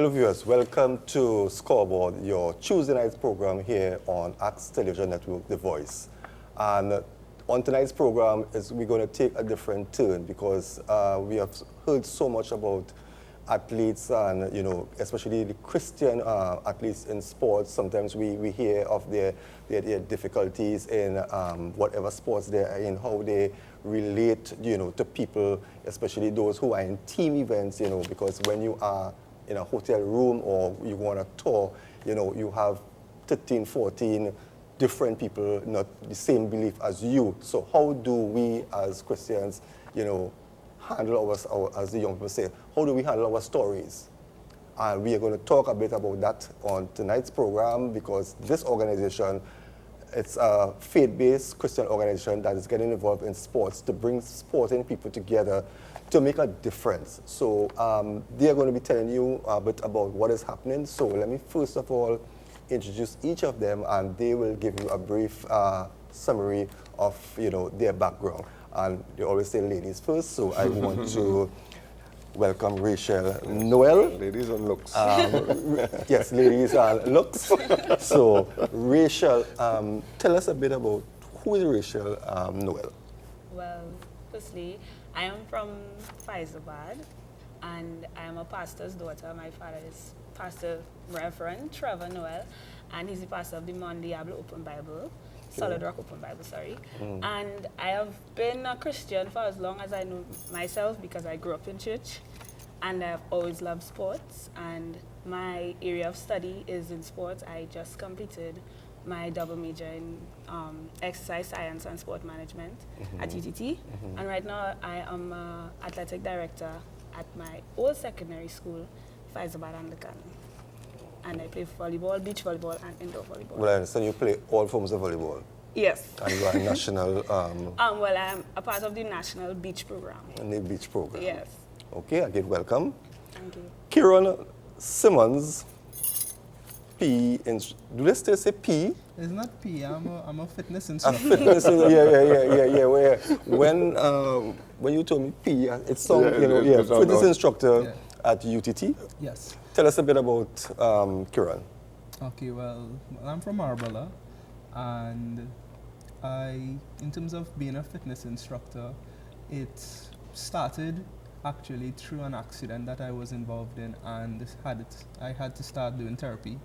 Hello viewers, welcome to Scoreboard, your Tuesday night's program here on Axe Television Network, The Voice. And on tonight's program, we're going to take a different turn because we have heard so much about athletes and, especially the Christian athletes in sports. Sometimes we hear of their difficulties in whatever sports they're in, how they relate, to people, especially those who are in team events, because when you are in a hotel room or you go on a tour, you have 13, 14 different people, not the same belief as you. So how do we as Christians, handle our, as the young people say, how do we handle our stories? And we are going to talk a bit about that on tonight's program because this organization, it's a faith-based Christian organization that is getting involved in sports to bring sporting people together to make a difference. So they are going to be telling you a bit about what is happening. So let me first of all introduce each of them and they will give you a brief summary of their background. And they always say ladies first, so I want to welcome Rachel Noel. Ladies and looks. Yes, ladies and looks. So Rachel, tell us a bit about who is Rachel Noel? Well, firstly, I am from Faizabad and I am a pastor's daughter. My father is Pastor Reverend Trevor Noel and he's the pastor of the Mon Diablo Open Bible. Solid Rock Open Bible, sorry. And I have been a Christian for as long as I know myself because I grew up in church and I've always loved sports and my area of study is in sports. I just completed my double major in exercise science and sport management at UTT. And right now I am an athletic director at my old secondary school, Faizabad Anglican. And I play volleyball, beach volleyball, and indoor volleyball. Well, I understand you play all forms of volleyball. Yes. And you are a national... well, I'm a part of the national beach program. And the beach program. Yes. Okay, again, welcome. Thank you. Kieran Simmons, PE, do they still say PE? It's not PE, I'm a fitness A instructor. fitness, yeah. When you told me PE, it sounds, fitness instructor at UTT. Yes. Tell us a bit about Kieran. Okay, well, I'm from Arbala, and in terms of being a fitness instructor, it started actually through an accident that I was involved in, and I had to start doing therapy,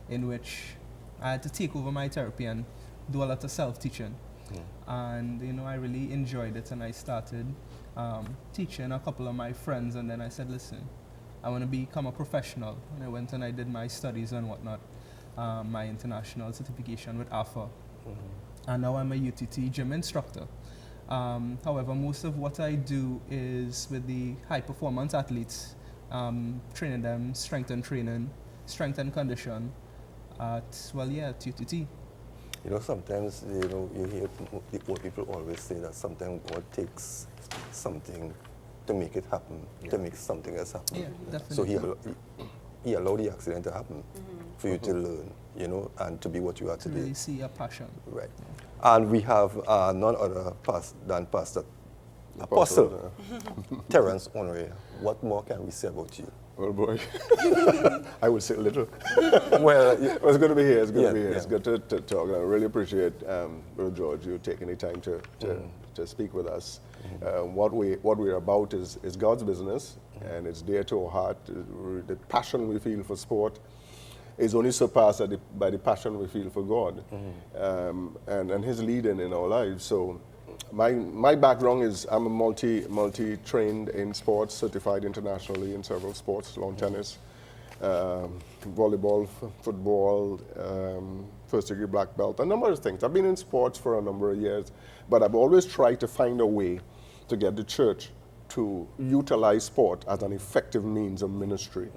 in which I had to take over my therapy and do a lot of self-teaching. And I really enjoyed it, and I started teaching a couple of my friends, and then I said, listen, I want to become a professional. And I went and I did my studies and whatnot, my international certification with AFA. And now I'm a UTT gym instructor. However, most of what I do is with the high performance athletes, training them, strength and condition at UTT. Sometimes, you hear the old people always say that sometimes God takes something to make it happen, to make something else happen. Yeah, definitely. So he allowed the accident to happen for you to learn, and to be what you are today. To really see a passion. Right. And we have none other than Pastor Apostle Terence Honoré. What more can we say about you? Well, boy, I would say a little. Well, it's good to be here. It's good to be here. Yeah. It's good to talk. I really appreciate, Brother George, you taking the time to speak with us. What we're about is God's business, and it's dear to our heart. The passion we feel for sport is only surpassed by the passion we feel for God, and His leading in our lives. So, my background is I'm a multi-trained in sports, certified internationally in several sports: lawn tennis, volleyball, football, first-degree black belt, a number of things. I've been in sports for a number of years, but I've always tried to find a way to get the church to utilize sport as an effective means of ministry.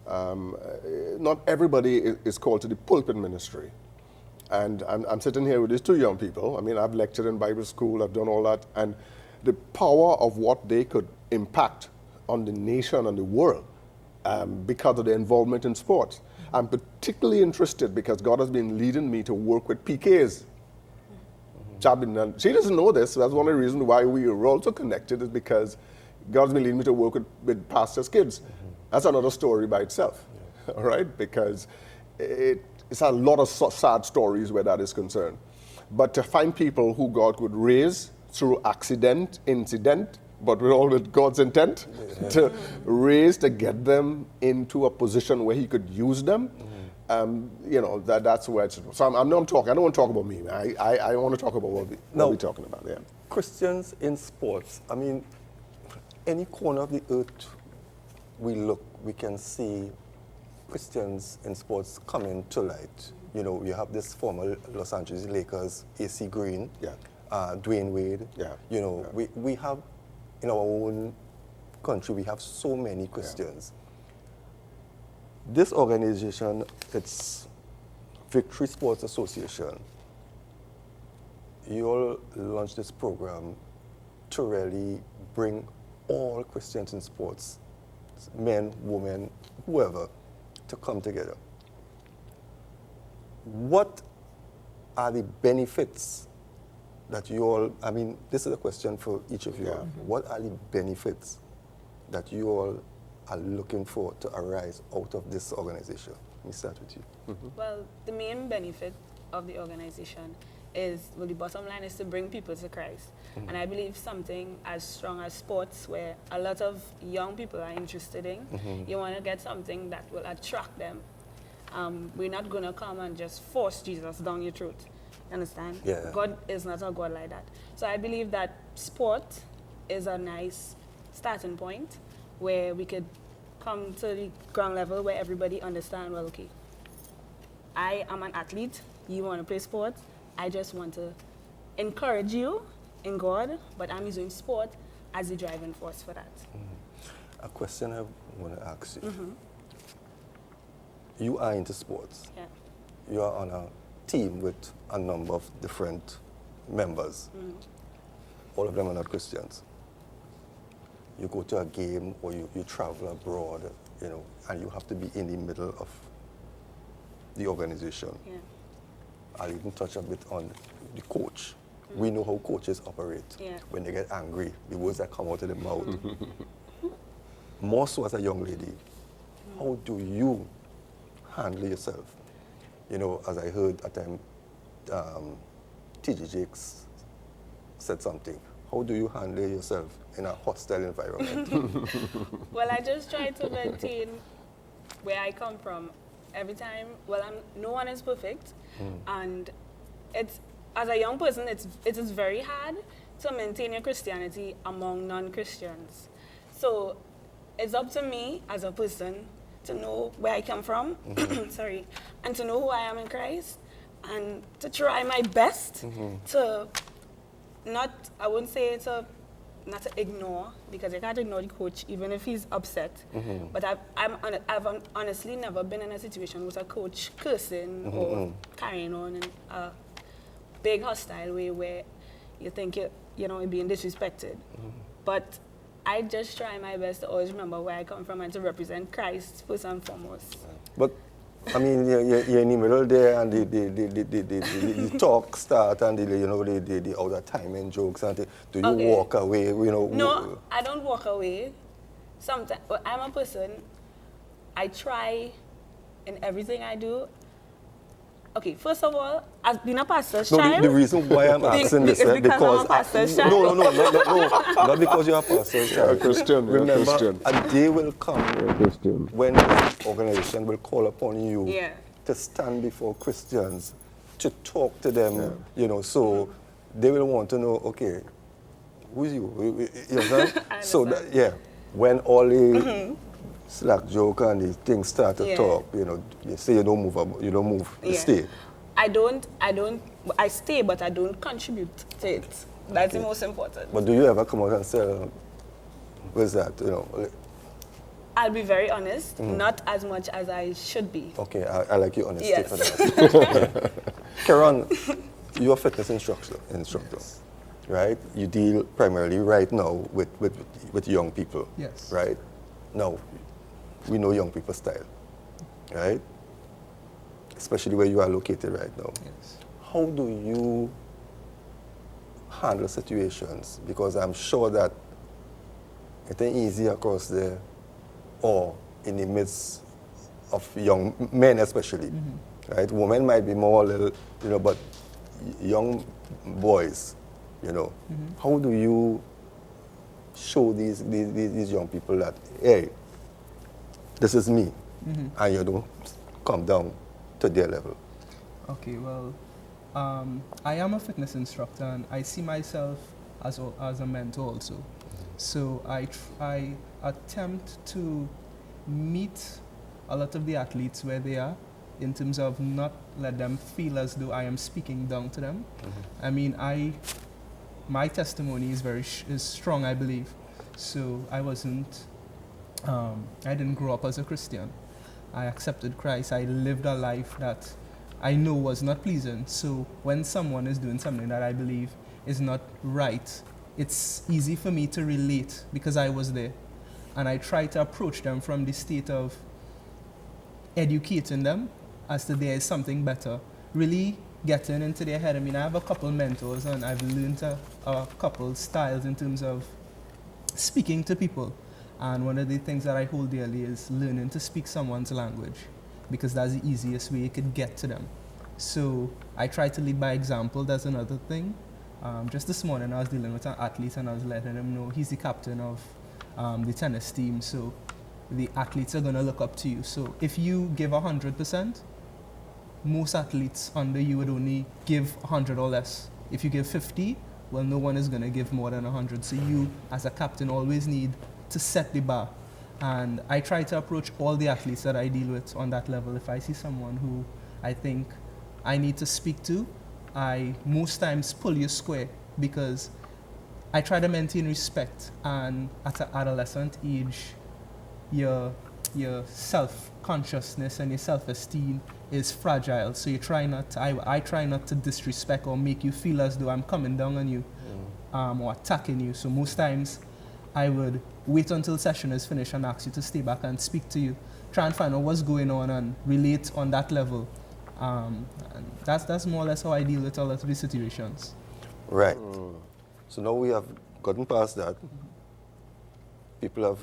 Not everybody is called to the pulpit ministry. And I'm sitting here with these two young people. I mean, I've lectured in Bible school, I've done all that, and the power of what they could impact on the nation and the world because of their involvement in sports. I'm particularly interested because God has been leading me to work with PKs. She doesn't know this. That's one of the reasons why we are also connected, is because God's been leading me to work with pastors' kids. That's another story by itself. all right? Because it's a lot of sad stories where that is concerned. But to find people who God could raise through incident, but with God's intent, to raise, to get them into a position where he could use them, that's where it's... So I don't want to talk about me. I want to talk about what we're talking about, yeah. Christians in sports, I mean, any corner of the earth we look, we can see Christians in sports coming to light. You know, you have this former Los Angeles Lakers, AC Green, Dwayne Wade. Yeah. You know, we have, in our own country, we have so many Christians. This organization, it's Victory Sports Association. You all launched this program to really bring all Christians in sports, men, women, whoever, to come together. What are the benefits that you all, I mean, this is a question for each of you. Yeah. What are the benefits that you all are looking for to arise out of this organization? Let me start with you. Well, the main benefit of the organization is, well, the bottom line is to bring people to Christ. And I believe something as strong as sports, where a lot of young people are interested in, you want to get something that will attract them. We're not going to come and just force Jesus down your throat. Understand? Yeah. God is not a God like that. So I believe that sport is a nice starting point where we could come to the ground level where everybody understands, well, okay, I am an athlete, you want to play sport, I just want to encourage you in God, but I'm using sport as the driving force for that. A question I want to ask you. You are into sports. Yeah. You are on a team with a number of different members. All of them are not Christians. You go to a game or you travel abroad, you know, and you have to be in the middle of the organization. Yeah. I'll even touch a bit on the coach. We know how coaches operate. Yeah. When they get angry, the words that come out of their mouth. More so as a young lady, how do you handle yourself? You know, as I heard at the time, T.J. Jakes said something. How do you handle yourself in a hostile environment? Well, I just try to maintain where I come from. Every time, well, no one is perfect, and it's, as a young person, it is very hard to maintain your Christianity among non-Christians. So it's up to me as a person to know where I come from, sorry, and to know who I am in Christ, and to try my best to not, I wouldn't say not to ignore, because you can't ignore the coach even if he's upset. But I've honestly never been in a situation with a coach cursing or carrying on in a big hostile way where you think you're being disrespected. But I just try my best to always remember where I come from and to represent Christ first and foremost. But I mean, you're in the middle there, and the talk start, and the other timing jokes, and do you walk away? No, I don't walk away. Sometimes I'm a person. I try in everything I do. Okay, first of all, as being a pastor's child. The reason why I'm asking this is because I'm a pastor's child. No, not because you're a pastor's child. Christian, remember, Christian. A day will come when this organization will call upon you to stand before Christians, to talk to them. So they will want to know, okay, who's you? You understand? So when all the slack joke and the things start to talk, you say you don't move, you stay. I stay, but I don't contribute to it. That's the most important. But do you ever come out and say, what's that, I'll be very honest, not as much as I should be. Okay, I like your honesty for Yes. that. Karen, you're a fitness instructor, right? You deal primarily right now with young people, Yes. right? Now, we know young people's style, right? Especially where you are located right now. Yes. How do you handle situations? Because I'm sure that it ain't easy across there or in the midst of young men especially, right? Women might be more a little, but young boys, how do you show these young people that, hey, this is me, and you don't come down to their level? Okay, well, I am a fitness instructor, and I see myself as a mentor also. So I attempt to meet a lot of the athletes where they are, in terms of not let them feel as though I am speaking down to them. I mean, my testimony is is strong, I believe. So I didn't grow up as a Christian. I accepted Christ. I lived a life that I know was not pleasing. So when someone is doing something that I believe is not right, it's easy for me to relate because I was there. And I try to approach them from the state of educating them as to there is something better, really getting into their head. I mean, I have a couple mentors, and I've learned a couple styles in terms of speaking to people. And one of the things that I hold dearly is learning to speak someone's language, because that's the easiest way you could get to them. So I try to lead by example. That's another thing. Just this morning, I was dealing with an athlete, and I was letting him know he's the captain of the tennis team. So the athletes are going to look up to you. So if you give 100%, most athletes under you would only give 100 or less. If you give 50, well, no one is going to give more than 100. So you, as a captain, always need to set the bar. And I try to approach all the athletes that I deal with on that level. If I see someone who I think I need to speak to, I most times pull you square, because I try to maintain respect. And at an adolescent age, your self-consciousness and your self-esteem is fragile. So you try not to, I try not to disrespect or make you feel as though I'm coming down on you or attacking you. So most times I would wait until session is finished and ask you to stay back and speak to you, try and find out what's going on and relate on that level. And that's more or less how I deal with a lot of these situations. Right. So now we have gotten past that. People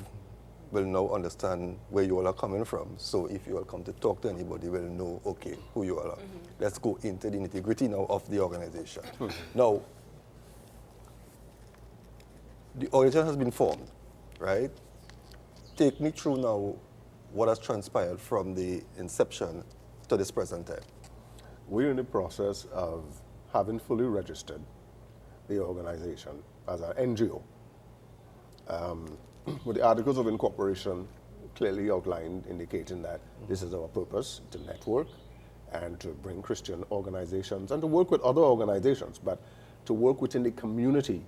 will now understand where you all are coming from. So if you all come to talk to anybody, will know, okay, who you all are. Let's go into the nitty-gritty now of the organization. Now, the organization has been formed, right? Take me through now what has transpired from the inception to this present time. We're in the process of having fully registered the organization as an NGO. With the Articles of Incorporation clearly outlined, indicating that this is our purpose, to network and to bring Christian organizations and to work with other organizations, but to work within the community.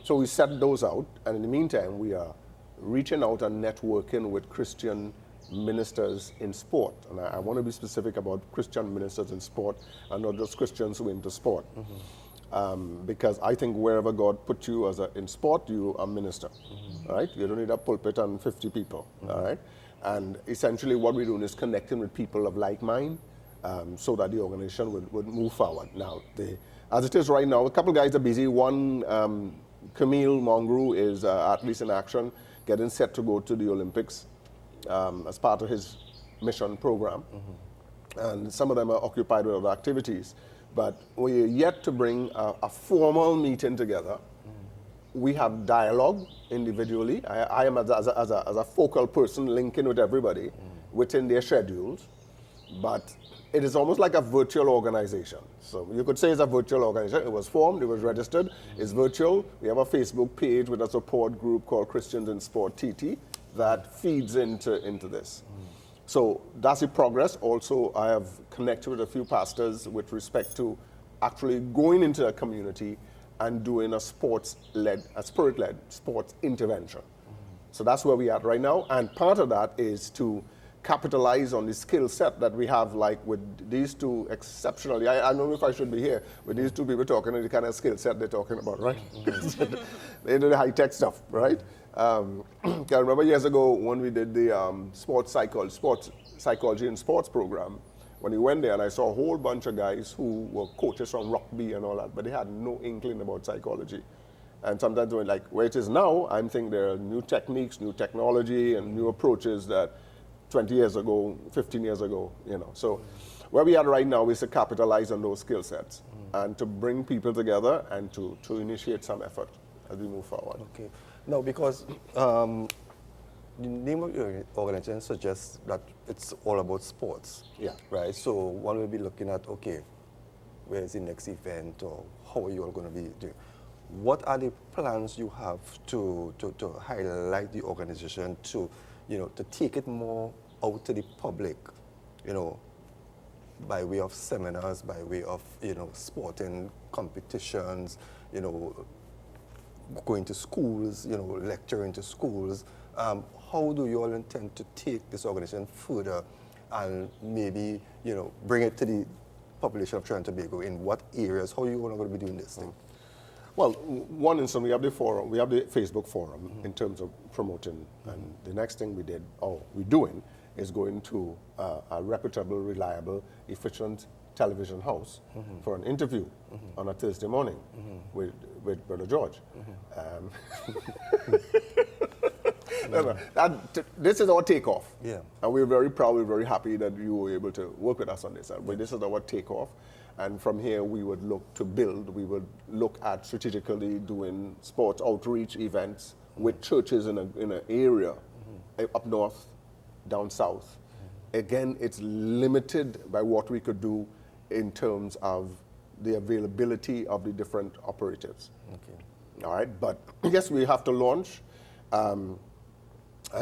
So we set those out, and in the meantime, we are reaching out and networking with Christian ministers in sport. And I want to be specific about Christian ministers in sport and not just Christians who are into sport. Because I think wherever God put you in sport, you are a minister, right? You don't need a pulpit and 50 people, all right? And essentially what we're doing is connecting with people of like mind so that the organization would move forward. Now, as it is right now, a couple guys are busy. One, Camille Mongrou is Athletes in Action, getting set to go to the Olympics as part of his mission program. And some of them are occupied with other activities. But we're yet to bring a formal meeting together. We have dialogue individually. I am as a focal person linking with everybody within their schedules. But it is almost like a virtual organization. So you could say it's a virtual organization. It was formed, it was registered, it's virtual. We have a Facebook page with a support group called Christians in Sport TT that feeds into this. So that's the progress. Also, I have connected with a few pastors with respect to actually going into the community and doing a spirit-led sports intervention. So that's where we are right now. And part of that is to capitalize on the skill set that we have, like with these two exceptionally, I don't know if I should be here, with these two people talking the kind of skill set they're talking about, right? They do the high-tech stuff, right? I remember years ago when we did the sports psychology and sports program, when we went there and I saw a whole bunch of guys who were coaches from rugby and all that, but they had no inkling about psychology. And sometimes when where it is now, I'm thinking there are new techniques, new technology, and new approaches that 20 years ago, 15 years ago, you know. So where we are right now is to capitalize on those skill sets and to bring people together and to initiate some effort as we move forward. Okay. Now, because the name of your organization suggests that it's all about sports. Yeah. Right? So one will be looking at, okay, where's the next event, or how are you all going to be doing? What are the plans you have to highlight the organization to, you know, to take it more out to the public, you know, by way of seminars, by way of, you know, sporting competitions, you know, going to schools, you know, lecturing to schools. How do you all intend to take this organization further and maybe, you know, bring it to the population of Trinidad and Tobago? In what areas? How are you all going to be doing this thing? Well, one instance, we have the forum, we have the Facebook forum in terms of promoting, and the next thing we're doing is going to a reputable, reliable, efficient television house for an interview on a Thursday morning with Brother George. This is our takeoff. Yeah. And we're very proud, we're very happy that you were able to work with us on this. But this is our takeoff. And from here, we would look to build, we would look at strategically doing sports outreach events with churches in an area up north, down south. Again, it's limited by what we could do in terms of the availability of the different operatives. Okay. All right, but yes, we have to launch. And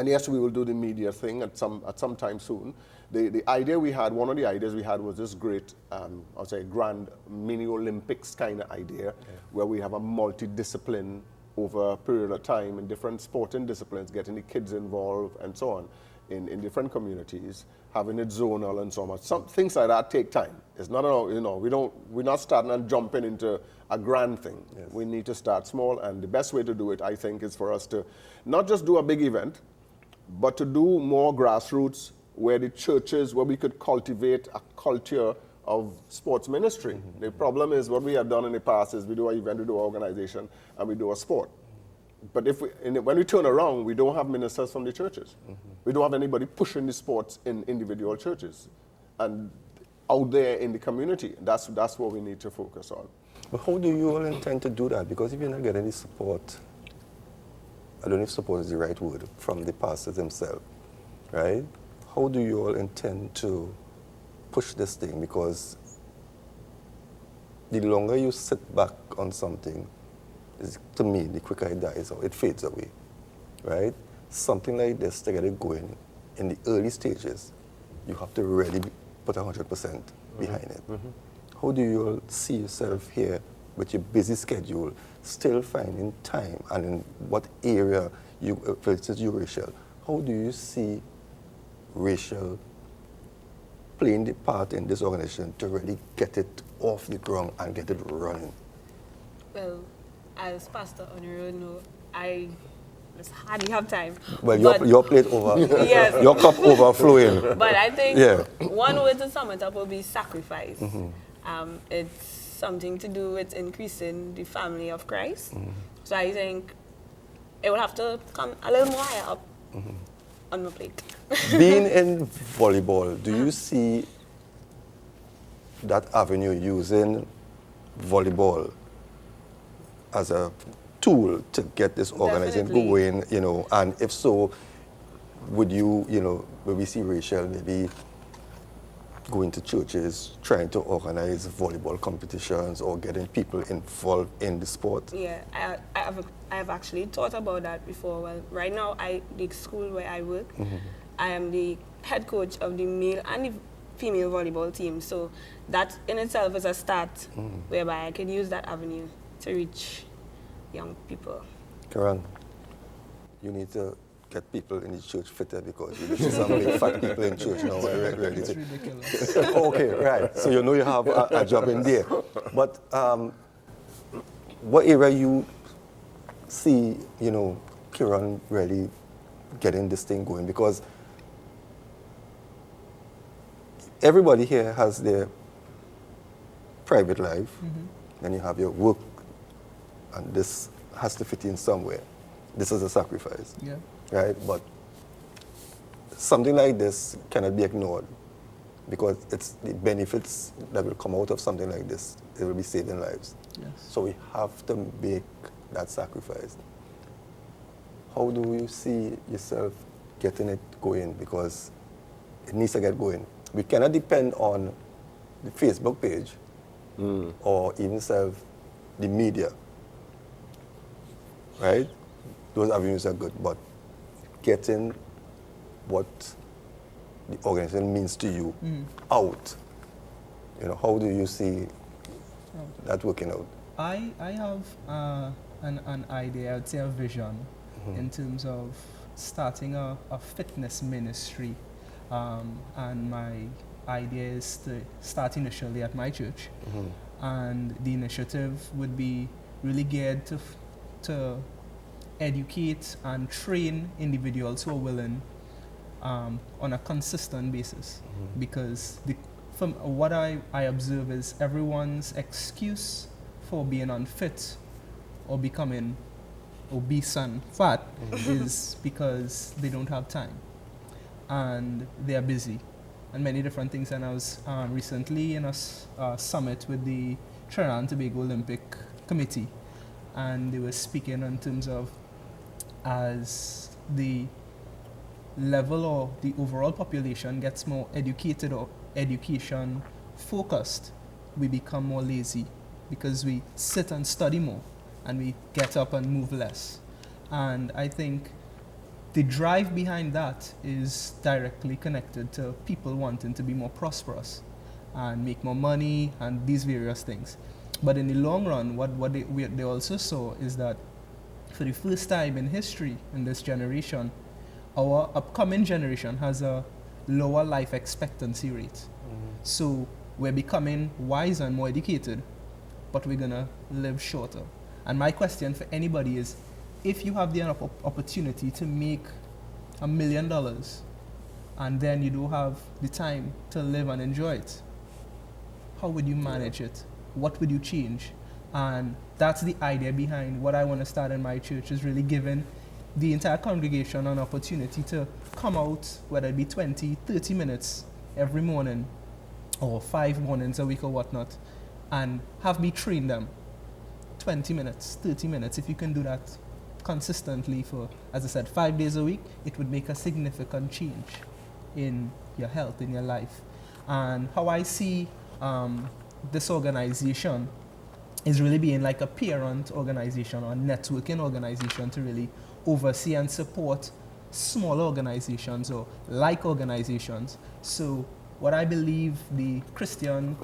yes, we will do the media thing at some time soon. The idea we had, one of the ideas we had was this great, I'll say, grand mini Olympics kind of idea, where we have a multidiscipline over a period of time in different sporting disciplines, getting the kids involved and so on in different communities, having it zonal and so much. Some things like that take time. It's not, you know, we're not starting and jumping into a grand thing. Yes. We need to start small, and the best way to do it, I think, is for us to not just do a big event, but to do more grassroots, where the churches, where we could cultivate a culture of sports ministry. The problem is what we have done in the past is we do an event, we do an organization, and we do a sport. But when we turn around, we don't have ministers from the churches. We don't have anybody pushing the sports in individual churches and out there in the community. That's what we need to focus on. But how do you all intend to do that? Because if you're not getting any support, I don't know if support is the right word, from the pastors themselves, right? How do you all intend to push this thing? Because the longer you sit back on something, to me, the quicker it dies or it fades away, right? Something like this, to get it going in the early stages, you have to really put 100% behind it. How do you all see yourself here with your busy schedule, still finding time, and in what area, for instance, you, Rachel, how do you see Rachel playing the part in this organization to really get it off the ground and get it running? Well, as Pastor on your own, no, I just hardly have time. Well, your plate over, Yes. your cup overflowing. But I think Yeah. one way to sum it up would be sacrifice. It's something to do with increasing the family of Christ. So I think it will have to come a little more higher up on my plate. Being in volleyball, do you see that avenue using volleyball as a tool to get this organization Definitely. going, you know, and if so, would you, you know, when we see Rachel maybe going to churches, trying to organize volleyball competitions or getting people involved in the sport? Yeah, I have actually thought about that before. Well, right now, the school where I work, I am the head coach of the male and the female volleyball team. So that in itself is a start whereby I can use that avenue to reach young people. Karan, you need to get people in the church fitter, because you see some big fat people in church now. It's ridiculous. Okay, right. So you know you have a job in there. But what area you see, you know, Kiran really getting this thing going? Because everybody here has their private life, then you have your work, and this has to fit in somewhere. This is a sacrifice. Yeah. Right? But something like this cannot be ignored because it's the benefits that will come out of something like this. It will be saving lives. Yes. So we have to make that sacrifice. How do you see yourself getting it going? Because it needs to get going. We cannot depend on the Facebook page or even the media, right? Those avenues are good, but getting what the organization means to you out, how do you see that working out? I have an idea, I'd say a vision, in terms of starting a fitness ministry. And my idea is to start initially at my church. And the initiative would be really geared to educate and train individuals who are willing on a consistent basis. Because from what I observe is everyone's excuse for being unfit or becoming obese and fat is because they don't have time and they are busy and many different things. And I was recently in a summit with the Trinidad and Tobago Olympic Committee, and they were speaking in terms of as the level or the overall population gets more educated or education focused, we become more lazy because we sit and study more and we get up and move less. And I think the drive behind that is directly connected to people wanting to be more prosperous and make more money and these various things. But in the long run, what they also saw is that for the first time in history in this generation, our upcoming generation has a lower life expectancy rate. So we're becoming wiser and more educated, but we're gonna live shorter. And my question for anybody is, if you have the opportunity to make $1 million and then you don't have the time to live and enjoy it, how would you manage it? What would you change? And that's the idea behind what I want to start in my church, is really giving the entire congregation an opportunity to come out, whether it be 20, 30 minutes every morning or 5 mornings a week or whatnot, and have me train them 20 minutes, 30 minutes. If you can do that consistently for, as I said, 5 days a week, it would make a significant change in your health, in your life. And how I see this organization is really being like a parent organization or networking organization to really oversee and support small organizations or like organizations. So what I believe the Christian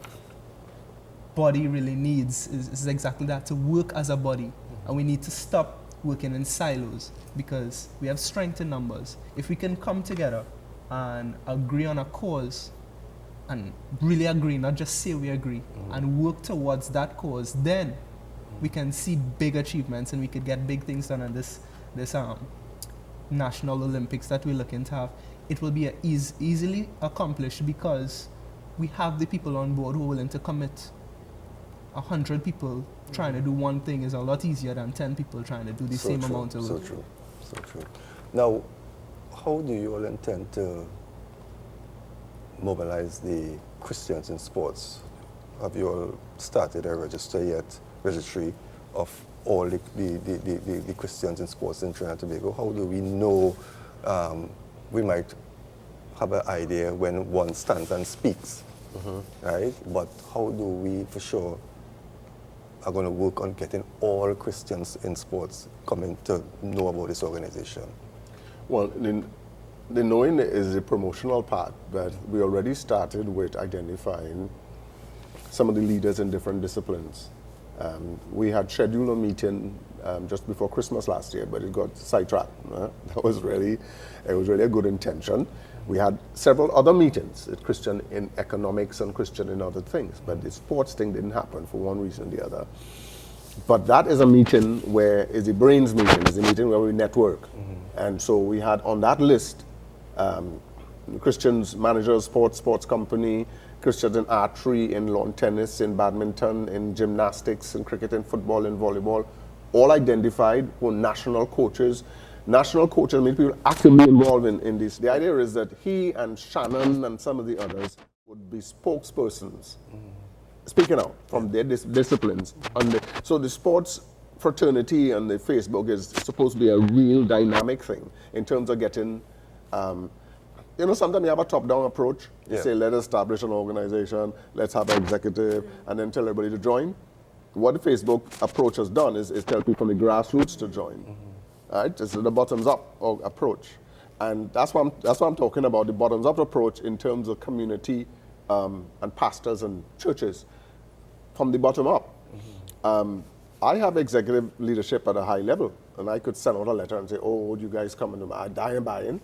body really needs is exactly that, to work as a body. And we need to stop working in silos because we have strength in numbers. If we can come together and agree on a cause and really agree, not just say we agree, and work towards that cause, then we can see big achievements and we could get big things done in this National Olympics that we're looking to have. It will be easily accomplished because we have the people on board who are willing to commit. 100 people trying to do one thing is a lot easier than 10 people trying to do the same amount of work. So true. Now, how do you all intend to mobilize the Christians in sports? Have you all started a registry of all the Christians in sports in Trinidad and Tobago? How do we know? We might have an idea when one stands and speaks, right? But how do we for sure are going to work on getting all Christians in sports coming to know about this organization? Well, the knowing is the promotional part, but we already started with identifying some of the leaders in different disciplines. We had scheduled a meeting just before Christmas last year, but it got sidetracked. That was really a good intention. We had several other meetings, Christian in economics and Christian in other things, but the sports thing didn't happen for one reason or the other. But that is a meeting where, is a brains meeting, is a meeting where we network. And so we had on that list, Christians, managers, sports company, Christians in archery, in lawn tennis, in badminton, in gymnastics, in cricket, in football, in volleyball, all identified were national coaches, national coaches, I mean, people actively involved in this. The idea is that he and Shannon and some of the others would be spokespersons, speaking out from their disciplines. So the sports fraternity and the Facebook is supposed to be a real dynamic thing in terms of getting, you know, sometimes you have a top-down approach. You say, let us establish an organization, let's have an executive, and then tell everybody to join. What the Facebook approach has done is tell people from the grassroots to join. Right? It's the bottoms-up approach. And that's what I'm talking about, the bottoms-up approach in terms of community and pastors and churches from the bottom up. I have executive leadership at a high level, and I could send out a letter and say, oh, you guys come into my buy-in.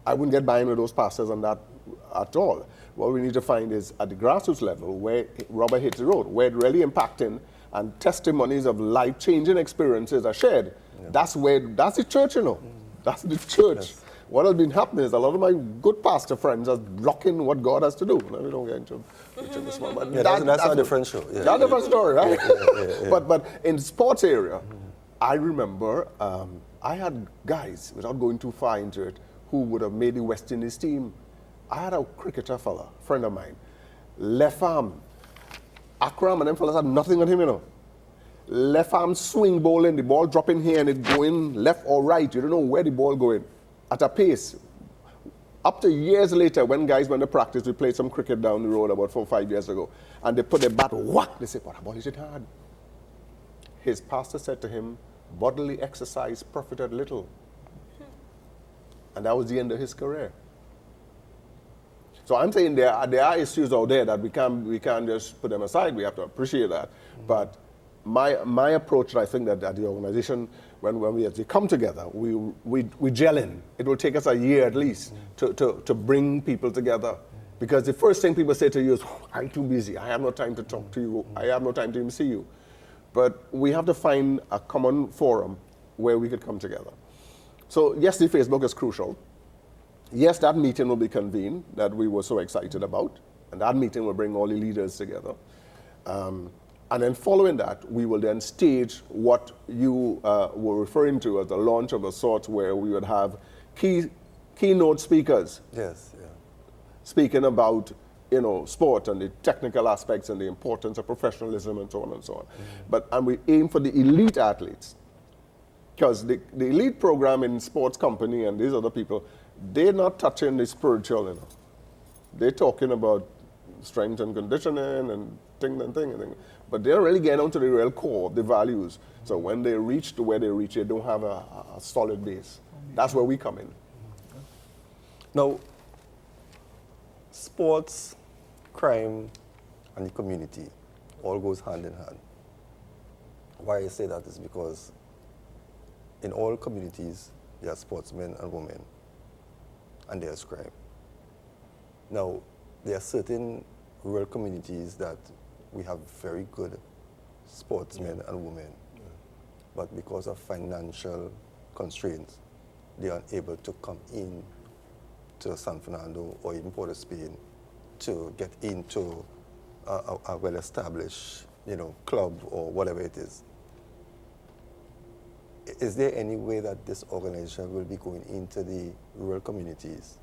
I wouldn't get buy-in with those pastors on that at all. What we need to find is at the grassroots level, where rubber hits the road, where it's really impacting and testimonies of life-changing experiences are shared. That's the church, you know. That's the church. Yes. What has been happening is a lot of my good pastor friends are blocking what God has to do. Now, we don't get into this one, but that's a different show. That's a different story, right? But in the sports area, I remember I had guys, without going too far into it, who would have made the West Indies team. I had a cricketer fella, friend of mine, left arm, Akram, and them fellas had nothing on him, you know. Left arm swing bowling, the ball dropping here and it going left or right. You don't know where the ball going at a pace. Up to years later, when guys went to practice, we played some cricket down the road about 4 or 5 years ago, and they put their bat, whack, they said, what a ball is it hard? His pastor said to him, bodily exercise profited little. And that was the end of his career. So I'm saying there are issues out there that we can't just put them aside. We have to appreciate that. But my approach, I think that the organization, when we actually come together, we gel in. It will take us a year at least to bring people together. Because the first thing people say to you is, oh, I'm too busy. I have no time to talk to you. I have no time to even see you. But we have to find a common forum where we could come together. So yes, the Facebook is crucial. Yes, that meeting will be convened that we were so excited about. And that meeting will bring all the leaders together. And then following that, we will then stage what you were referring to as the launch of a sort where we would have keynote speakers. Yes, yeah. Speaking about, you know, sport and the technical aspects and the importance of professionalism and so on and so on. And we aim for the elite athletes. Because the elite program in sports company and these other people, they're not touching the spiritual, you know. They're talking about strength and conditioning and thing. But they're really getting onto the real core of the values. So when they reach to where they reach, they don't have a solid base. That's where we come in. Now, sports, crime, and the community all goes hand in hand. Why I say that is because in all communities, there are sportsmen and women, and there's crime. Now, there are certain rural communities that we have very good sportsmen and women, but because of financial constraints, they are unable to come in to San Fernando or even Port of Spain to get into a well-established, you know, club or whatever it is. Is there any way that this organization will be going into the rural communities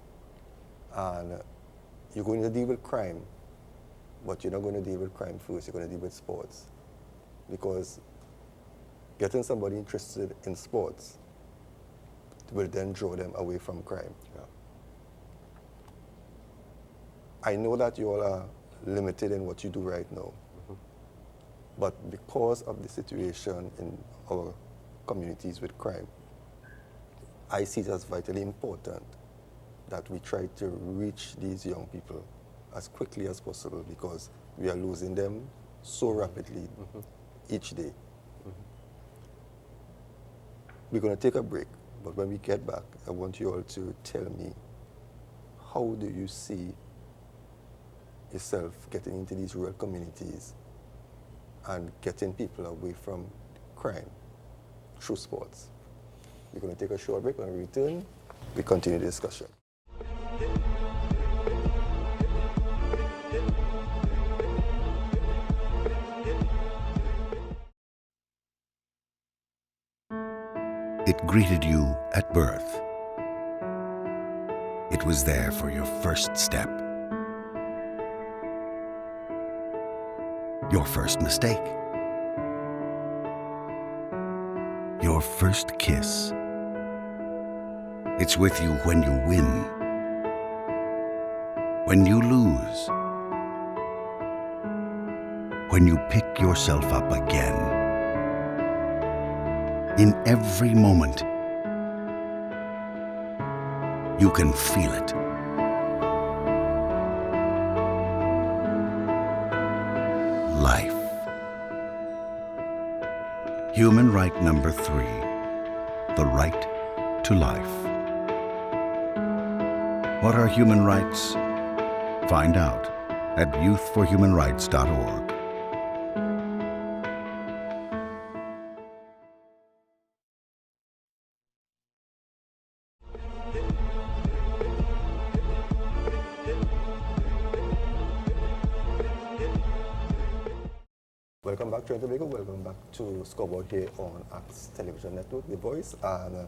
and you're going to deal with crime, but you're not going to deal with crime first, you're going to deal with sports? Because getting somebody interested in sports will then draw them away from crime. Yeah. I know that you all are limited in what you do right now, but because of the situation in our communities with crime, I see it as vitally important that we try to reach these young people as quickly as possible because we are losing them so rapidly each day. We're going to take a break, but when we get back, I want you all to tell me, how do you see yourself getting into these rural communities and getting people away from crime through sports? We're going to take a short break. When we return, we continue the discussion. It greeted you at birth. It was there for your first step, your first mistake, your first kiss. It's with you when you win, when you lose, when you pick yourself up again. In every moment, you can feel it. Life. Human right number 3, the right to life. What are human rights? Find out at youthforhumanrights.org. Welcome back, Trinity Tobago. Welcome back to Scoreboard here on Axe Television Network, The Voice. And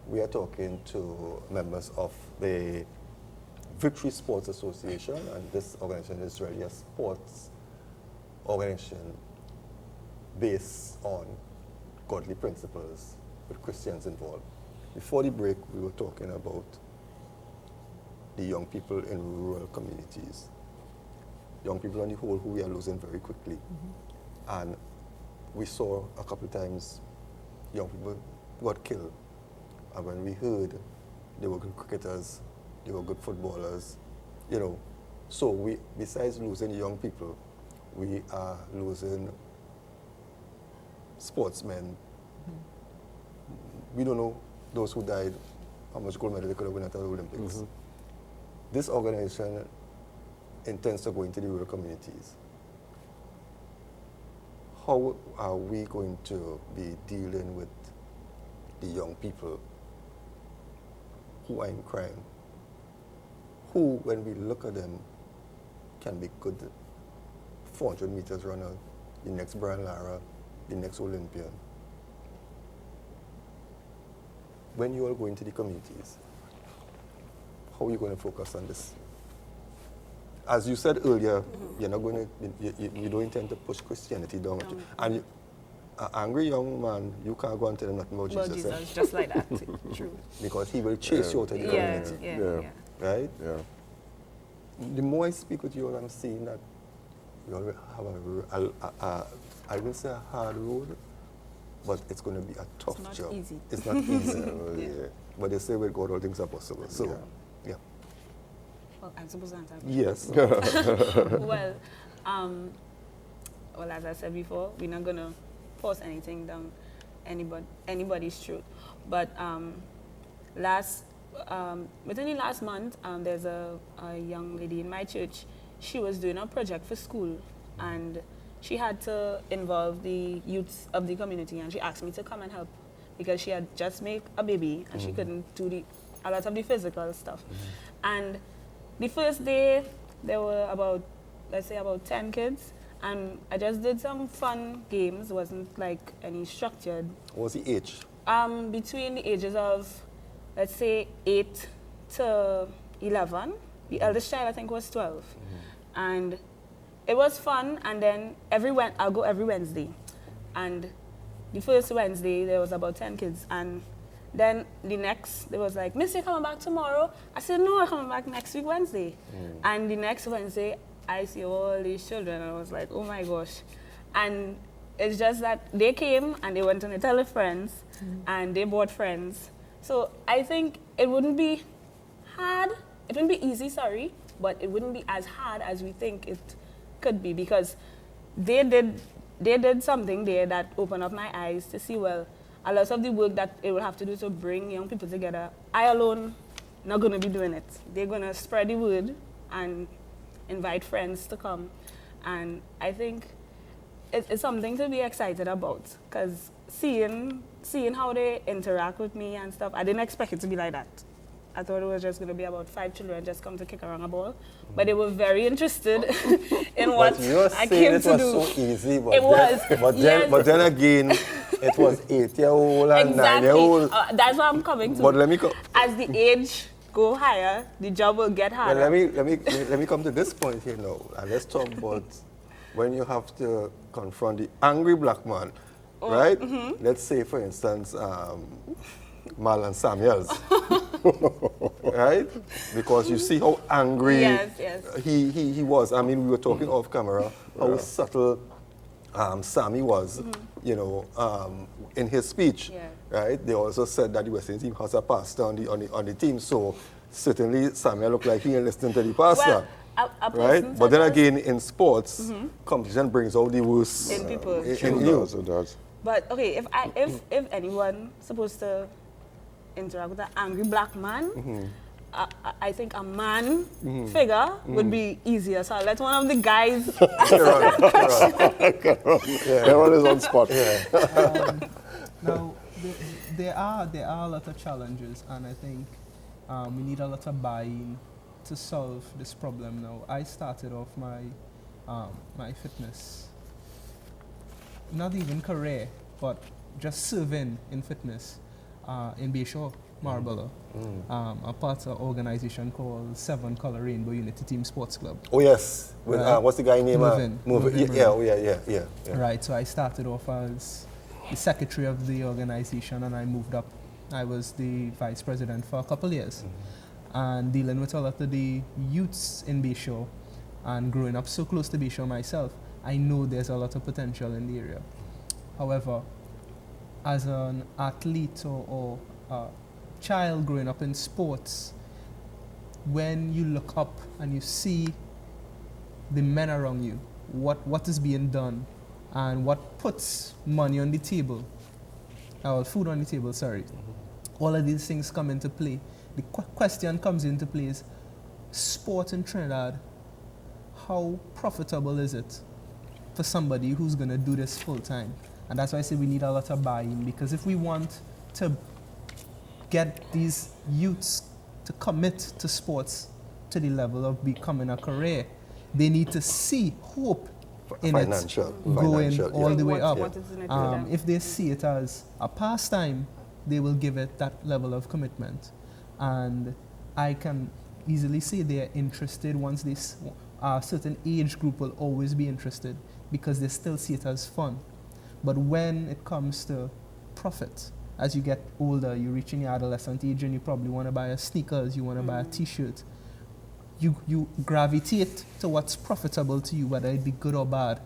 we are talking to members of the Victory Sports Association. And this organization is really a sports organization based on godly principles with Christians involved. Before the break, we were talking about the young people in rural communities. Young people on the whole who we are losing very quickly. And we saw a couple of times young people got killed. And when we heard they were good cricketers, they were good footballers, you know. So we, besides losing young people, we are losing sportsmen. We don't know those who died, how much gold medal they could have won at the Olympics. This organization intends to go into the rural communities. How are we going to be dealing with the young people who are in crime, who, when we look at them, can be good 400 meters runner, the next Brian Lara, the next Olympian? When you all go into the communities, how are you going to focus on this? As you said earlier, you're not going to, you don't intend to push Christianity down. And an angry young man, you can't go and tell him nothing about Jesus. Jesus, just like that. True. Because he will chase you out of the community. Yeah. Right? Yeah. The more I speak with you, I'm seeing that you all have I wouldn't say a hard road, but it's going to be a tough job. Easy. It's not easy. But they say with God all things are possible. So, yeah. Well, I'm supposed to answer. Yes. Well, as I said before, we're not going to force anything down anybody's throat. But within the last month, there's a young lady in my church. She was doing a project for school, and she had to involve the youths of the community, and she asked me to come and help because she had just made a baby, and she couldn't do a lot of the physical stuff. And the first day, there were about 10 kids, and I just did some fun games. It wasn't like any structured. What was the age? Between the ages of, let's say, 8 to 11. The eldest child, I think, was 12. And it was fun, and then I'll go every Wednesday. And the first Wednesday, there was about 10 kids, and then the next, they was like, Miss, you coming back tomorrow? I said, no, I'm coming back next week, Wednesday. And the next Wednesday, I see all these children, and I was like, oh my gosh. And it's just that they came, and they went on to tell their friends, and they brought friends. So I think it wouldn't be hard, it wouldn't be easy, but it wouldn't be as hard as we think it could be, because they did something there that opened up my eyes to see, well, a lot of the work that it will have to do to bring young people together, I alone not going to be doing it. They're going to spread the word and invite friends to come. And I think it's something to be excited about, because seeing how they interact with me and stuff, I didn't expect it to be like that. I thought it was just going to be about 5 children just come to kick around a ball. But they were very interested in what I came to do. It was so easy, but it was. But then again, It was 8-year-old and 9-year-old. That's what I'm coming to. But let me go. As the age go higher, the job will get Well, harder. let me come to this point here now, and let's talk about when you have to confront the angry black man, right? Let's say, for instance, Marlon Samuels, right? Because you see how angry Yes. he was. I mean, we were talking off camera how subtle Sammy was, you know, in his speech, right? They also said that the Western team has a pastor on the team, so certainly Samuel looked like he ain't listening to the pastor. Well, a right? person But then such as- again, in sports, competition brings out the worst In people. in It you. does, it does. But okay, if anyone supposed to interact with an angry black man, I think a man figure would be easier. So let one of the guys. Everyone is on spot. Now, there are a lot of challenges, and I think we need a lot of buy-in to solve this problem. Now, I started off my fitness, not even career, but just serving in fitness in Bayshore, Marbella. A part of an organization called 7 Color Rainbow Unity Team Sports Club. Oh yes, with, Right. what's the guy name? Movin. Yeah. Right, so I started off as the secretary of the organization, and I moved up. I was the vice president for a couple of years, and dealing with a lot of the youths in Bayshore, and growing up so close to Bayshore myself, I know there's a lot of potential in the area. However, as an athlete or a child growing up in sports, when you look up and you see the men around you, what is being done, and what puts money on the table, or food on the table, sorry. All of these things come into play. The question comes into play is, sport in Trinidad, how profitable is it for somebody who's going to do this full time? And that's why I say we need a lot of buy-in, because if we want to get these youths to commit to sports to the level of becoming a career, they need to see hope in Financial, it going financial, all yeah. the way up. What is in it for them? If they see it as a pastime, they will give it that level of commitment. And I can easily say they are interested once this a certain age group will always be interested because they still see it as fun. But when it comes to profit, as you get older, you're reaching your adolescent age and you probably want to buy a sneakers, you want to buy a t-shirt. You gravitate to what's profitable to you, whether it be good or bad.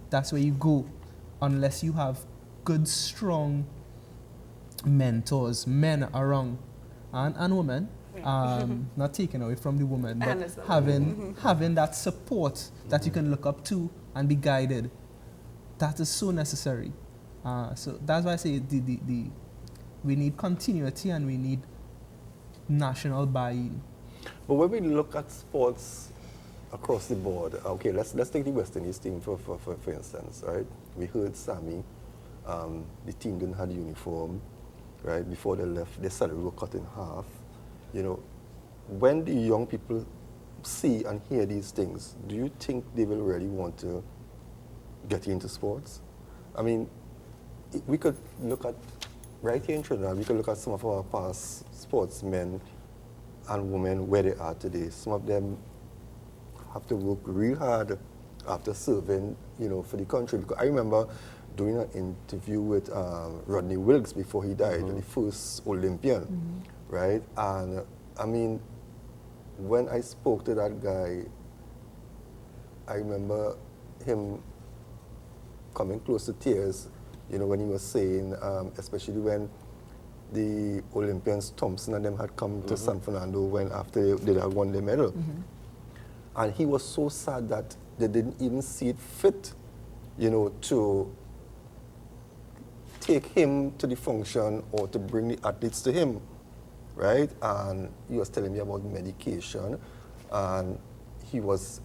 That's where you go, unless you have good, strong mentors, men around, and women, not taken away from the woman, but having that support that you can look up to and be guided. That is so necessary. So that's why I say we need continuity and we need national buy-in. But when we look at sports across the board, okay, let's take the West Indies team for instance, right? We heard Sammy, the team didn't have uniform, right? Before they left, their salary were cut in half. You know, when the young people see and hear these things, do you think they will really want to get into sports? I mean, we could look at, right here in Trinidad, we could look at some of our past sportsmen and women where they are today. Some of them have to work real hard after serving, you know, for the country. Because I remember doing an interview with Rodney Wilkes before he died, the first Olympian, right? And I mean, when I spoke to that guy, I remember him coming close to tears, you know, when he was saying, especially when the Olympians, Thompson and them had come to San Fernando when after they had won the medal. And he was so sad that they didn't even see it fit, you know, to take him to the function or to bring the athletes to him, right? And he was telling me about medication, and he was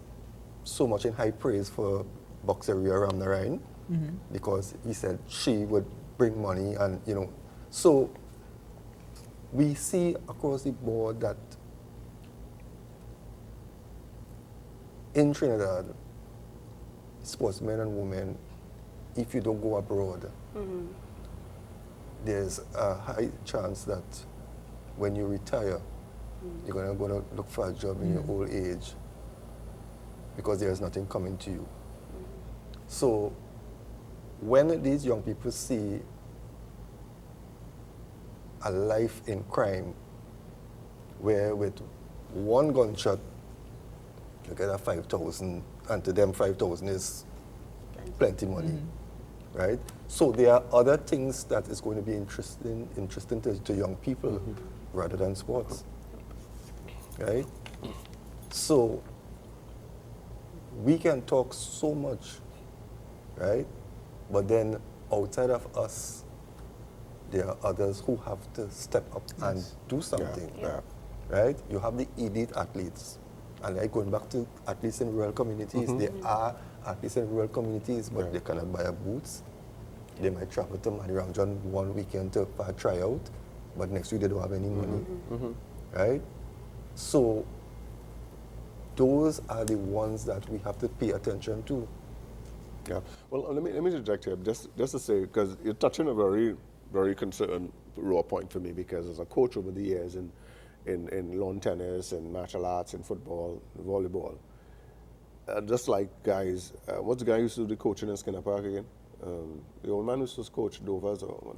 so much in high praise for Boxeria Ramnarayan, because he said she would bring money and, you know, so we see across the board that in Trinidad, sportsmen and women, if you don't go abroad, there's a high chance that when you retire, you're going to look for a job in your old age because there's nothing coming to you. So when these young people see a life in crime where with one gunshot you get a 5,000, and to them 5,000 is plenty money, right? So there are other things that is going to be interesting to young people rather than sports, right? So we can talk so much, right? But then outside of us, there are others who have to step up and do something, right? You have the elite athletes. And like going back to athletes in rural communities, there are athletes in rural communities, but they cannot buy a boots. They might travel to Marianjan one weekend to for a tryout, but next week they don't have any money, right? So those are the ones that we have to pay attention to. Yeah. Well, let me interject here, just to say, because you're touching a very, very concerned raw point for me, because as a coach over the years in lawn tennis and martial arts and football, volleyball, just like guys, what's the guy who used to do the coaching in Skinner Park again? The old man who used to coach Dovers or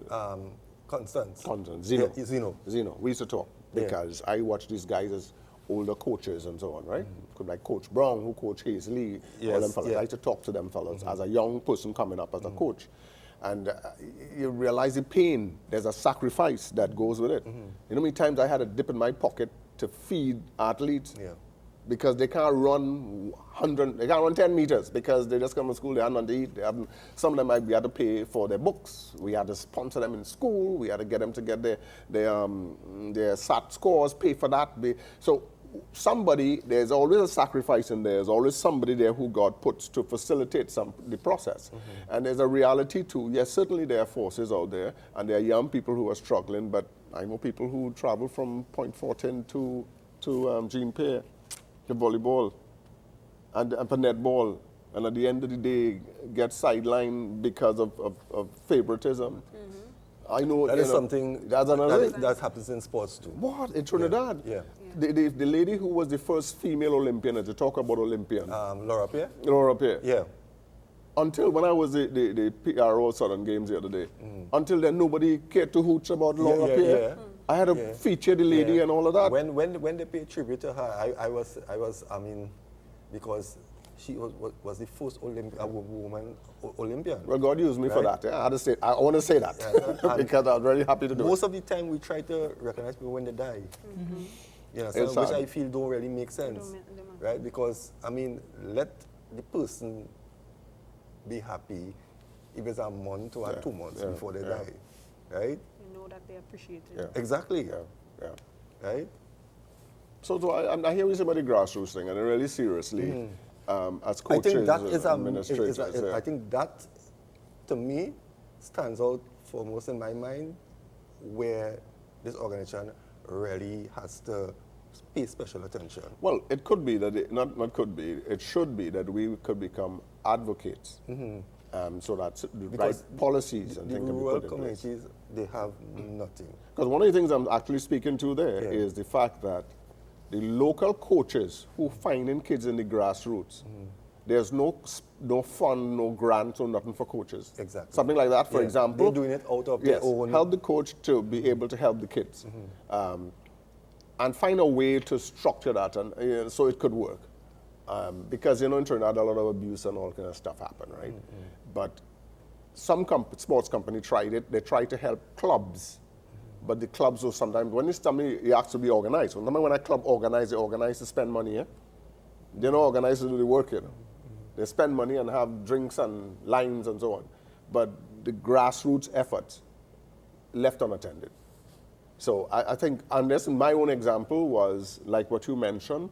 Constance. Zeno. Yeah, Zeno. Zeno. We used to talk because I watch these guys as older coaches and so on, right? Could like Coach Brown, who coached Hazley, all them fellas. I used to talk to them fellas as a young person coming up as a coach. And you realize the pain, there's a sacrifice that goes with it. You know how many times I had a dip in my pocket to feed athletes because they can't run 100, they can't run 10 meters because they just come to school, they have nothing to eat. Some of them we had to pay for their books. We had to sponsor them in school. We had to get them to get their SAT scores, pay for that. So somebody, there's always a sacrifice in there. There's always somebody there who God puts to facilitate the process. And there's a reality too. Yes, certainly there are forces out there, and there are young people who are struggling, but I know people who travel from Point Fortin to Jean Pierre, to volleyball, and for netball, and at the end of the day get sidelined because of favoritism. I know that is something that happens in sports too. What? In Trinidad? Yeah. The lady who was the first female Olympian, to talk about Olympian. Laura Pierre? Laura Pierre. Yeah. Until when I was the PRO Southern Games the other day, until then nobody cared to hooch about Laura Pierre. I had to feature the lady and all of that. When they paid tribute to her, I was because she was the first woman Olympian. Well, God used me for that. I had to say, I want to say that because I was very happy to do it. Most of the time, we try to recognize people when they die. You know, so which I feel don't really make sense, right? Because let the person be happy if it's a month or 2 months before they die, right? You know that they appreciate it. Exactly. Right. So I hear you say about the grassroots thing, and really seriously. As coaches, I think that is administrators, I think that, to me, stands out foremost in my mind, where this organization really has to pay special attention. Well, it could be that not could be. It should be that we could become advocates, so that the right policies and things can be put in place. The rural communities, they have nothing. Because one of the things I'm actually speaking to there is the fact that the local coaches who finding kids in the grassroots, there's no fund, no grant, or nothing for coaches. Exactly. Something like that, for example. They're doing it out of their own. Help the coach to be able to help the kids. And find a way to structure that and so it could work. Because, in Trinidad, a lot of abuse and all kind of stuff happen, right? But some sports company tried it. They tried to help clubs. But the clubs will sometimes, when it's something, you have to be organized. When a club organizes, they organize to spend money, They don't organize to do the work, They spend money and have drinks and lines and so on. But the grassroots efforts left unattended. So I think, unless my own example was like what you mentioned,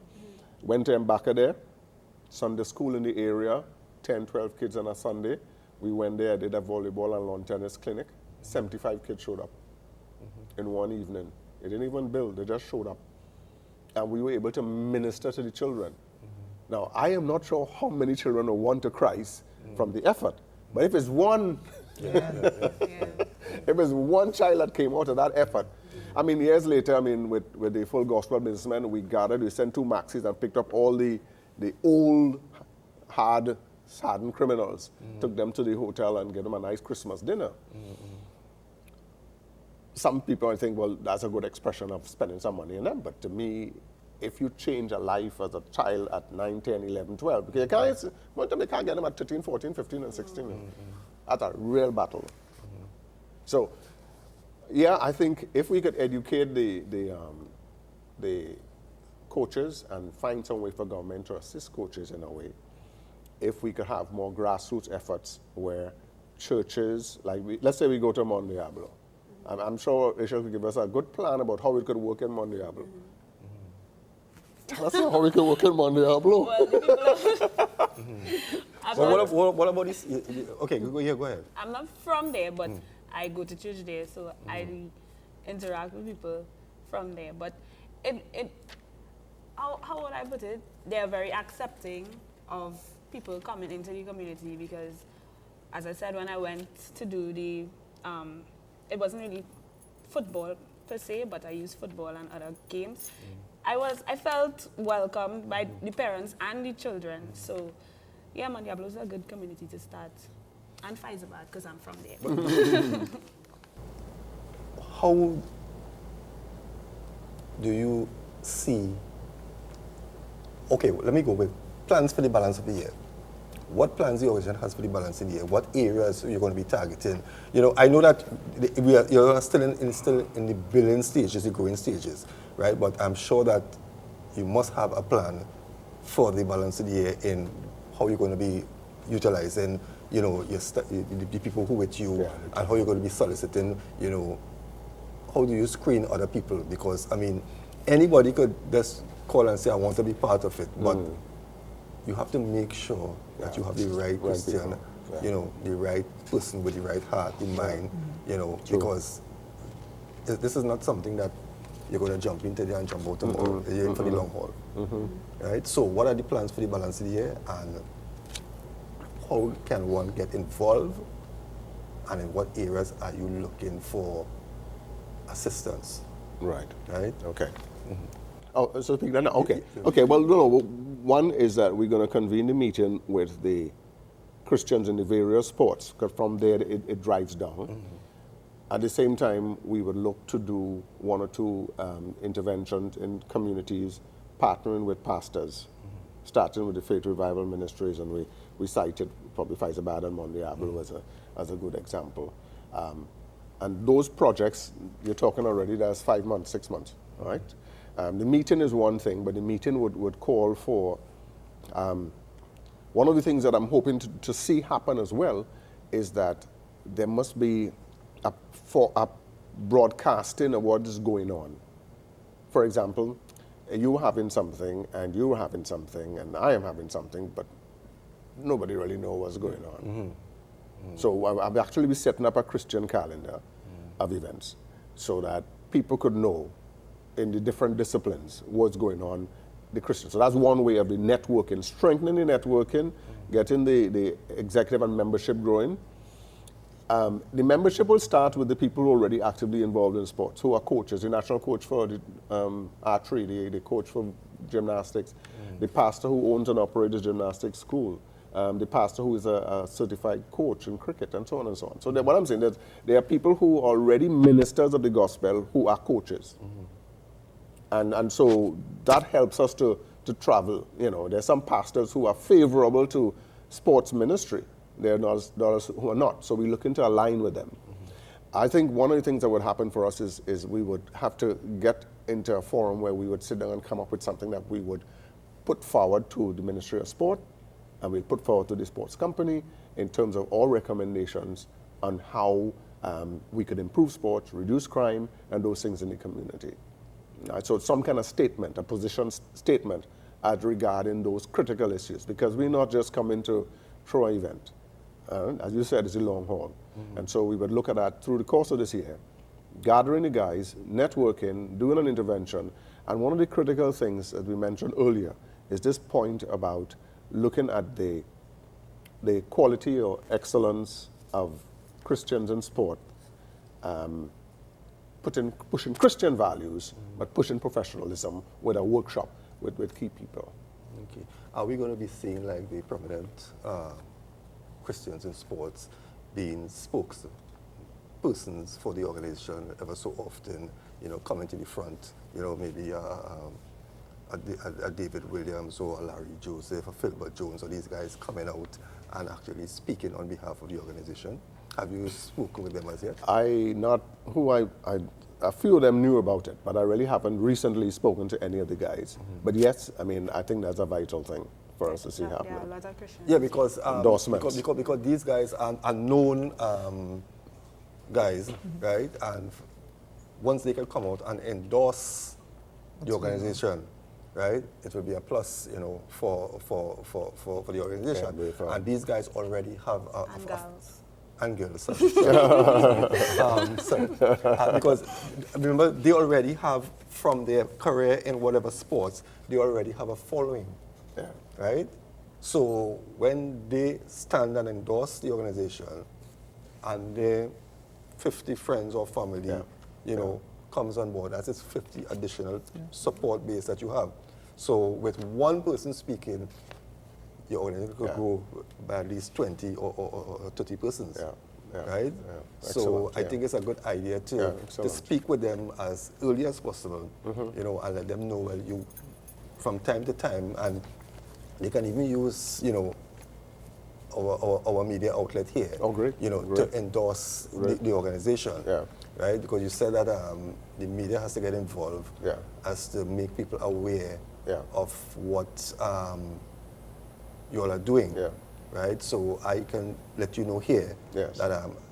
went to Mbaka there, Sunday school in the area, 10, 12 kids on a Sunday. We went there, did a volleyball and lawn tennis clinic. 75 kids showed up. In one evening. They didn't even bill, they just showed up. And we were able to minister to the children. Now, I am not sure how many children will want to Christ from the effort, but if it's one, It was one child that came out of that effort. I mean, years later, I mean, with the full gospel businessmen, we gathered, we sent 2 maxis and picked up all the old, hardened criminals, took them to the hotel and gave them a nice Christmas dinner. Some people might think, well, that's a good expression of spending some money on them, but to me, if you change a life as a child at 9, 10, 11, 12, because you can't get them at 13, 14, 15, and 16. That's a real battle. So, yeah, I think if we could educate the coaches and find some way for government to assist coaches in a way, if we could have more grassroots efforts where churches, let's say we go to Mon Diablo. I'm sure Rachel could give us a good plan about how we could work in Mon Diablo. Tell us how we could work in Mon Diablo. Well, the people What about this? Okay, go ahead. I'm not from there, but I go to church there, so I interact with people from there. But how would I put it? They are very accepting of people coming into the community because, as I said, when I went to do the, it wasn't really football per se, but I used football and other games. I felt welcomed by the parents and the children. So, yeah, Mon Diablo is a good community to start. And Faizabad, because I'm from there. How do you see, okay, let me go with plans for the balance of the year. What plans the organization has for the balance of the year? What areas you're going to be targeting? You know, I know that you're still in the building stages, the growing stages, right? But I'm sure that you must have a plan for the balance of the year in how you're going to be utilizing, you know, the people who with you, and how you're going to be soliciting, you know, how do you screen other people? Because, I mean, anybody could just call and say, I want to be part of it, but you have to make sure that you have the right Christian, you know, the right person with the right heart in mind, you know, because this is not something that you're going to jump into there and jump out tomorrow. You're in for the long haul, right? So what are the plans for the balance of the year, and how can one get involved, and in what areas are you looking for assistance? Right. Okay. Oh, So speak that now. Okay. Okay. Well, no. One is that we're going to convene a meeting with the Christians in the various sports, because from there it drives down. At the same time, we would look to do 1 or 2 interventions in communities, partnering with pastors, starting with the Faith Revival Ministries, and we cited probably Faizabad and Mon Diablo as a good example. And those projects, you're talking already, that's 5 months, 6 months, all right? The meeting is one thing, but the meeting would call for, one of the things that I'm hoping to see happen as well is that there must be a broadcasting of what is going on. For example, you having something, and you're having something, and I am having something, but nobody really knows what's going on. So I'll actually be setting up a Christian calendar of events so that people could know in the different disciplines what's going on, the Christian. So that's one way of the networking, strengthening the networking, getting the executive and membership growing. The membership will start with the people who are already actively involved in sports, who are coaches, the national coach for the archery, the coach for gymnastics, the pastor who owns and operates a gymnastics school, the pastor who is a certified coach in cricket, and so on and so on. So what I'm saying is there are people who are already ministers of the gospel who are coaches. And so that helps us to travel. You know, there's some pastors who are favorable to sports ministry. There are others who are not. So we're looking to align with them. I think one of the things that would happen for us is we would have to get into a forum where we would sit down and come up with something that we would put forward to the Ministry of Sport, and we'll put forward to the sports company in terms of all recommendations on how we could improve sports, reduce crime, and those things in the community. So some kind of statement, a position statement regarding those critical issues, because we're not just coming to throw an event. As you said, it's a long haul. And so we would look at that through the course of this year, gathering the guys, networking, doing an intervention. And one of the critical things that we mentioned earlier is this point about looking at the quality or excellence of Christians in sport pushing Christian values, but pushing professionalism with a workshop with key people. Okay. Are we going to be seeing like the prominent Christians in sports being spokespersons for the organization ever so often, coming to the front, maybe a David Williams or a Larry Joseph, a Philbert Jones, or these guys coming out and actually speaking on behalf of the organization? Have you spoken with them as yet? A few of them knew about it, but I really haven't recently spoken to any of the guys. But yes, I mean, I think that's a vital thing for us to see happening. Yeah, a lot of Christians. Yeah, because endorsements. Because these guys are known guys, right? And once they can come out and endorse the organization, right, it will be a plus, for the organization. Yeah, and these guys already have and girls, sorry. Because remember, they already have, from their career in whatever sports, they already have a following, right? So when they stand and endorse the organization, and their 50 friends or family, comes on board, that's 50 additional support base that you have. So with one person speaking, your organization could grow by at least 20 or 30 persons, right? Yeah. So I think it's a good idea to speak with them as early as possible, and let them know, well, you, from time to time, and they can even use, our media outlet here, to endorse the organization, right? Because you said that the media has to get involved as to make people aware of what you all are doing, right? So I can let you know here that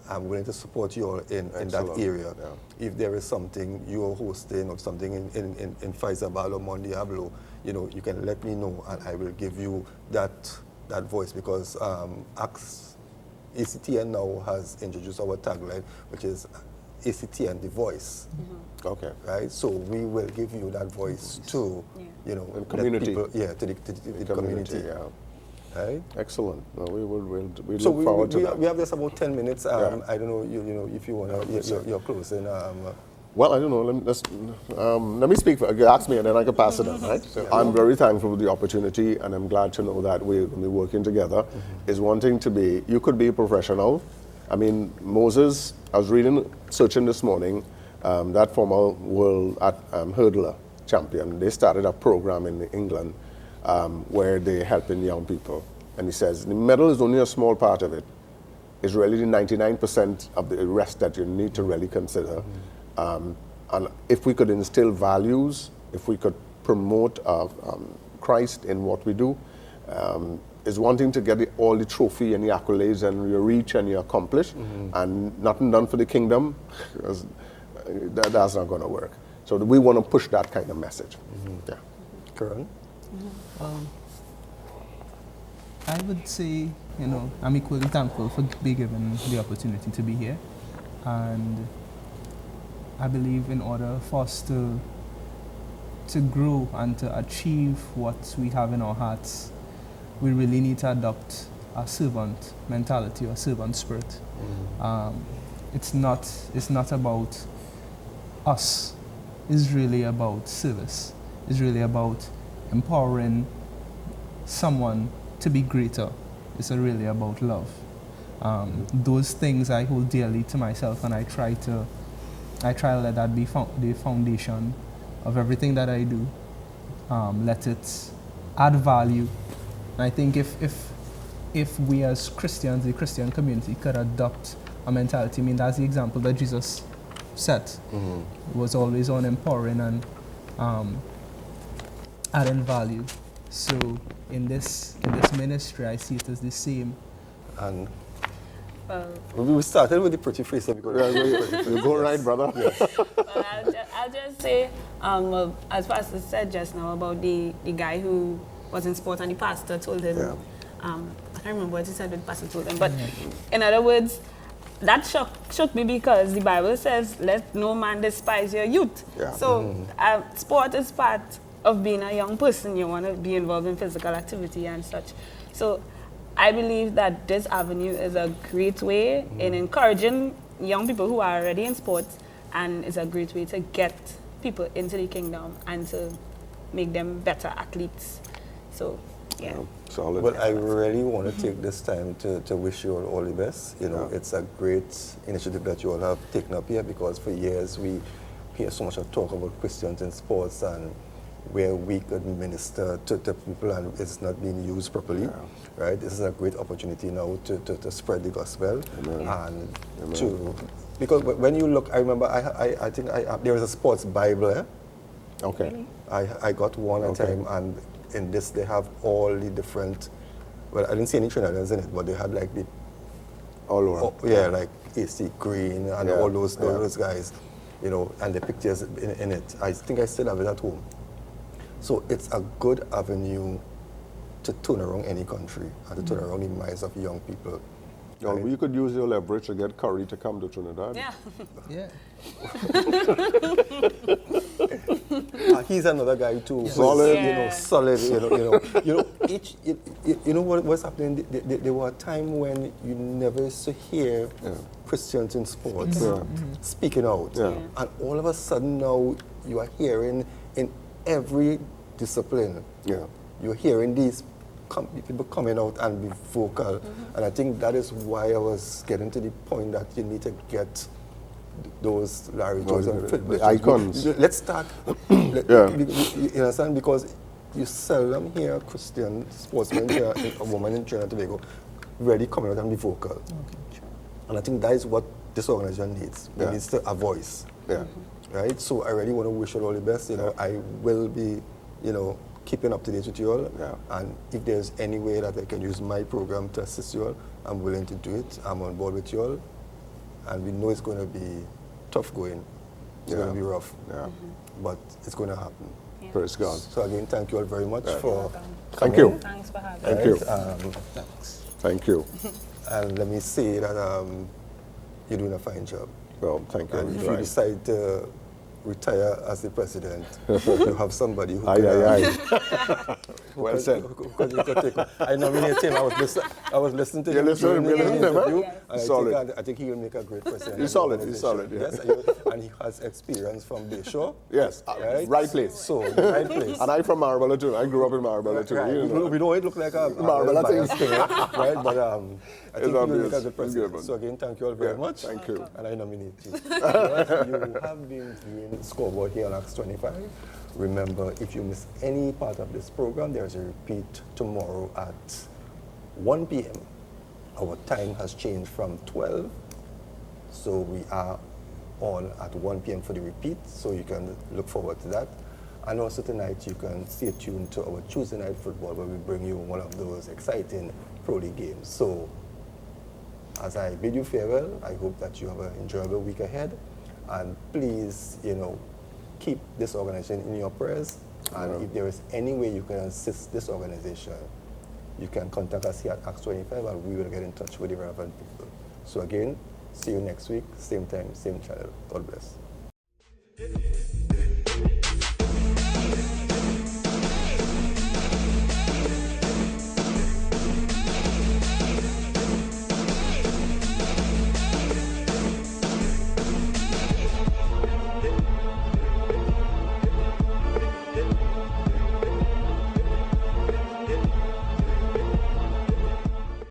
I'm willing to support you all in that area. If there is something you're hosting or something in Faisabal or Mon Diablo, you can let me know, and I will give you that voice, because ACTN now has introduced our tagline, which is ACTN, the voice. Okay. Right? So we will give you that voice to, the community. People, to the community. Right? Excellent. Well, we so look forward to that. We have just about 10 minutes. I don't know, if you want to, you're closing. Well, I don't know. Let me speak. You ask me, and then I can pass it on, right? So I'm very thankful for the opportunity, and I'm glad to know that we're going to be working together. Is wanting to be, you could be a professional. I mean, Moses, I was searching this morning, that former world hurdler champion, they started a program in England where they're helping young people. And he says, the medal is only a small part of it. It's really the 99% of the rest that you need to really consider. And if we could instill values, if we could promote Christ in what we do, is wanting to get all the trophy and the accolades and your reach and your accomplish, and nothing done for the kingdom, that's not going to work. So we want to push that kind of message. Karen? I would say, I'm equally thankful for being given the opportunity to be here. And I believe in order for us to grow and to achieve what we have in our hearts, we really need to adopt a servant mentality or servant spirit. It's not about us. It's really about service. It's really about empowering someone to be greater. It's really about love. Those things I hold dearly to myself, and I try to let that be the foundation of everything that I do. Let it add value. And I think if we as Christians, the Christian community, could adopt a mentality, I mean, that's the example that Jesus set. It was always on empowering and adding value. So in this ministry, I see it as the same. And we started with the pretty face. You go right, brother. I'll just say, as Pastor said just now about the guy who was in sport and the pastor told him, I can't remember what he said, what the pastor told him, but in other words, that shook me, because the Bible says, let no man despise your youth. So sport is part of being a young person. You want to be involved in physical activity and such. So I believe that this avenue is a great way in encouraging young people who are already in sports, and it's a great way to get people into the kingdom and to make them better athletes. So, yeah. Solid. Well, I really want to take this time to wish you all the best. You know, it's a great initiative that you all have taken up here, because for years we hear so much of talk about Christians in sports and where we could minister to people, and it's not being used properly. Right? This is a great opportunity now to spread the gospel. And to, because when you look, I remember I think there is a sports Bible. Okay. Really? I got one at a time, and in this they have all the different, well, I didn't see any Trinidadians in it, but they had like the, All over. like AC Green and all those guys, you know, and the pictures in it. I think I still have it at home. So it's a good avenue to turn around any country and to turn around the minds of young people. Well, you could use your leverage to get Curry to come to Trinidad. Yeah. Yeah. He's another guy too. Solid. You know, solid. You know what's happening. There were a time when you never used to hear Christians in sports speaking out, and all of a sudden now you are hearing in every discipline. You're hearing these people coming out and be vocal, and I think that is why I was getting to the point that you need to get those Larry Jones and Phil the icons. Let's start. You understand? Because you seldom hear a Christian sportsman, a woman in Trinidad and Tobago, really coming out and be vocal. And I think that is what this organization needs. It needs a voice. Right? So I really want to wish you all the best. You know, I will be, you know, keeping up to date with you all. And if there's any way that I can use my program to assist you all, I'm willing to do it. I'm on board with you all. And we know it's going to be tough going. It's going to be rough. But it's going to happen. Praise God. So again, thank you all very much for Thank coming. you. Thanks for having Thank us. you. Thanks. Thank you. And let me say that you're doing a fine job. Well, thank you. And if you decide to retire as the president, you have somebody who can, Well said. You could take, I nominated him. I was listening to him during the interview. And I think he will make a great president. He's solid. He's solid. Yes, and he has experience from Bayshore. Yes, right place. So, the right place. And I'm from Marbella too. I grew up in Marbella too. Right. You know. We don't look like a Marbella biased thing, right? But I think he will make a good It's president. good. So again, thank you all very much. Thank you. And I nominate you. You have been viewing Scoreboard here on Acts 25. Remember, if you miss any part of this program, there's a repeat tomorrow at 1 p.m. Our time has changed from 12, so we are on at 1 p.m. for the repeat, so you can look forward to that. And also tonight, you can stay tuned to our Tuesday night football, where we bring you one of those exciting Pro League games. So, as I bid you farewell, I hope that you have an enjoyable week ahead. And please, you know, keep this organization in your prayers. And if there is any way you can assist this organization, you can contact us here at Acts 25 and we will get in touch with the relevant people. So again, see you next week, same time, same channel. God bless.